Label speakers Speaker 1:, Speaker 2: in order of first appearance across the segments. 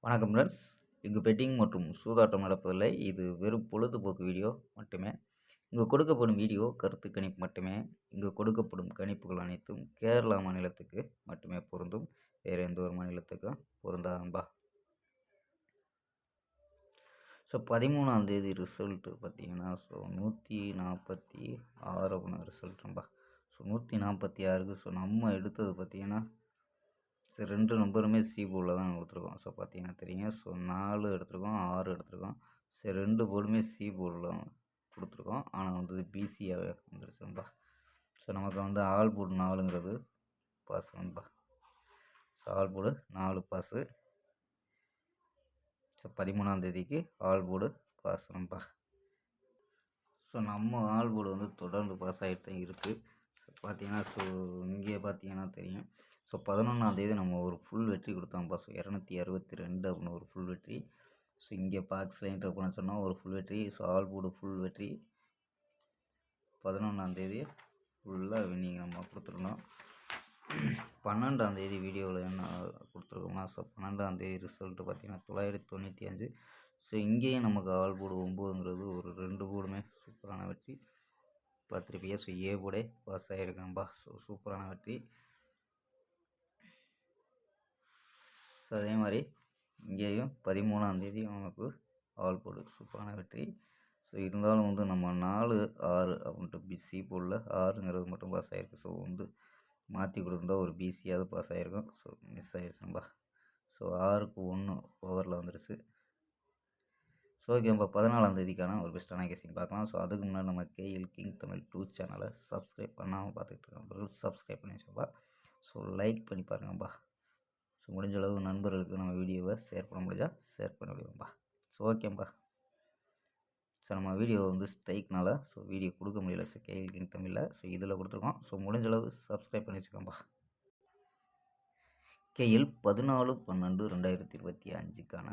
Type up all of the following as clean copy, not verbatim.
Speaker 1: வணக்கம் ஃப்ரெண்ட்ஸ். இங்கு பெட்டிங் மற்றும் சூதாட்டம் நடப்பதில்லை. இது வெறும் பொழுதுபோக்கு வீடியோ மட்டுமே. இங்கு கொடுக்கப்படும் வீடியோ கருத்து கணிப்பு மட்டுமே. இங்கு கொடுக்கப்படும் கணிப்புகள் அனைத்தும் கேரளா மாநிலத்துக்கு மட்டுமே பொருந்தும். வேறு எந்த ஒரு மாநிலத்துக்கும் பொருந்தாதன்பா. ஸோ 13ஆம் தேதி ரிசல்ட்டு பார்த்தீங்கன்னா 146 அப்படின்னு ரிசல்ட்டும்பா. ஸோ 146க்கு நம்ம எடுத்தது பார்த்தீங்கன்னா சரி 2 நம்பருமே சி போர்டில் தான் கொடுத்துருக்கோம். ஸோ பார்த்தீங்கன்னா தெரியும். ஸோ 4 எடுத்துருக்கோம், 6 எடுத்துருக்கோம். சரி 2 போர்டுமே சி போர்டில் கொடுத்துருக்கோம். ஆனால் பிசியாகவே வந்துருச்சுன்பா. ஸோ நமக்கு ஆல் போர்டு 4ங்கிறது பாஸ்ன்பா. So all board 4 pass. So 13ஆம் தேதிக்கு ஆல் போர்டு பாஸ்ன்பா. ஸோ நம்ம ஆல் போர்டு தொடர்ந்து பாஸ் ஆகிட்டு தான் இருக்குது. ஸோ பார்த்தீங்கன்னா இங்கே பார்த்தீங்கன்னா தெரியும். ஸோ 11ஆம் தேதி நம்ம ஒரு ஃபுல் வெற்றி கொடுத்தோம்ப்பா. ஸோ 262 அப்படின்னு ஒரு ஃபுல் வெற்றி. ஸோ இங்கே பாக்ஸில் என்டர் பண்ண சொன்னால் ஒரு ஃபுல் வெற்றி. ஸோ ஆல் போர்டு ஃபுல் வெற்றி 11ஆம் தேதி ஃபுல்லாக வின்னிங் நம்ம கொடுத்துருந்தோம். 12ஆம் தேதி வீடியோவில் என்ன கொடுத்துருக்கோம்னா ஸோ 12ஆம் தேதி ரிசல்ட்டு பார்த்தீங்கன்னா 995. ஸோ இங்கேயும் நமக்கு ஆல் போர்டு 9ங்கிறது ஒரு 2 போர்டுமே சூப்பரான வெற்றி பார்த்துருப்பீங்க. ஸோ ஏ போர்டே பாஸ் ஆகிருக்கேன்பா. ஸோ சூப்பரான வெற்றி. ஸோ அதே மாதிரி இங்கேயும் 13ஆம் தேதி நமக்கு ஆல் போர்டு சூப்பரான வெற்றி. ஸோ இருந்தாலும் நம்ம 4, 6 அப்படின்ட்டு பிசி போர்டில் 6ங்கிறது மட்டும் பாஸ் ஆகிருக்கு. ஸோ மாற்றி கொடுத்துருந்தா ஒரு பிசியாவது பாஸ் ஆகிருக்கும். ஸோ மிஸ் ஆகிடுச்சுன்பா. ஸோ 6க்கு 1 ஓவரில் வந்துருச்சு. ஸோ ஓகேப்பா. 14ஆம் தேதிக்கான ஒரு பெஸ்ட்டான கேசிங் பார்க்கலாம். ஸோ அதுக்கு முன்னாடி நம்ம கேஎல் கிங் தமிழ் 2 சேனலை சப்ஸ்கிரைப் பண்ணாமல் பார்த்துக்கிட்டு இருக்கோம். சப்ஸ்கிரைப் பண்ணி வச்சுப்பா. ஸோ லைக் பண்ணி பாருங்கப்பா. ஸோ முடிஞ்ச அளவு நண்பர்களுக்கு நம்ம வீடியோவை ஷேர் பண்ண முடிஞ்சால் ஷேர் பண்ணி விடுவோம்ப்பா. ஸோ ஓகேப்பா. ஸோ நம்ம வீடியோ ஸ்ட்ரைக்னால ஸோ வீடியோ கொடுக்க முடியல. ஸோ கேஎல் கிங் தமிழில் ஸோ இதில் கொடுத்துருக்கோம். ஸோ முடிஞ்ச அளவு சப்ஸ்கிரைப் பண்ணி வச்சுக்கோப்பா. கேஎல் 14/12/2025க்கான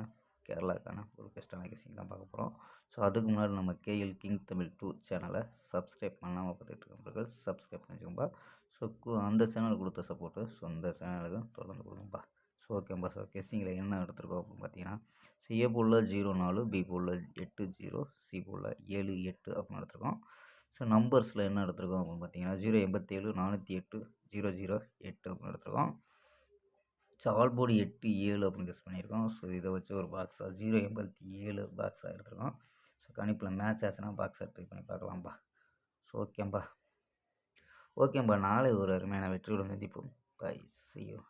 Speaker 1: கேரளாக்கான ஒரு பெஸ்ட்டான கேசிங் தான் பார்க்க போகிறோம். ஸோ அதுக்கு முன்னாடி நம்ம கேஎல் கிங் தமிழ் 2 சேனலை சப்ஸ்கிரைப் பண்ணாமல் பார்த்துட்டு இருக்கவர்கள் சப்ஸ்கிரைப் பண்ணிக்கோப்பா. ஸோ அந்த சேனல் கொடுத்த சப்போர்ட்டு ஸோ அந்த சேனலுக்கு தொடர்ந்து கொடுங்கப்பா. ஸோ ஓகேப்பா. ஸோ கெஸ்ஸிங்கில் என்ன எடுத்துருக்கோம் அப்படின்னு பார்த்தீங்கன்னா ஸோ ஏ போர்டில் 04, பி போர்டில் 80, சி போர்டில் 78 அப்படின்னு எடுத்துருக்கோம். ஸோ நம்பர்ஸில் என்ன எடுத்துருக்கோம் அப்படின்னு பார்த்தீங்கன்னா 087, 408, 008 அப்படின்னு எடுத்துருக்கோம். ஸோ ஆல் போர்டு 8, 7 அப்படின்னு கெஸ் பண்ணியிருக்கோம். ஸோ இதை வச்சு ஒரு பாக்ஸாக 087 பாக்ஸாக எடுத்துருக்கோம். ஸோ கணிப்பில் மேட்ச் ஆச்சுன்னா பாக்ஸை ட்ரை பண்ணி பார்க்கலாம்ப்பா. ஸோ ஓகேப்பா. நாளை ஒரு அருமையான வெற்றியுடன் சந்திப்போம். Bye, see you.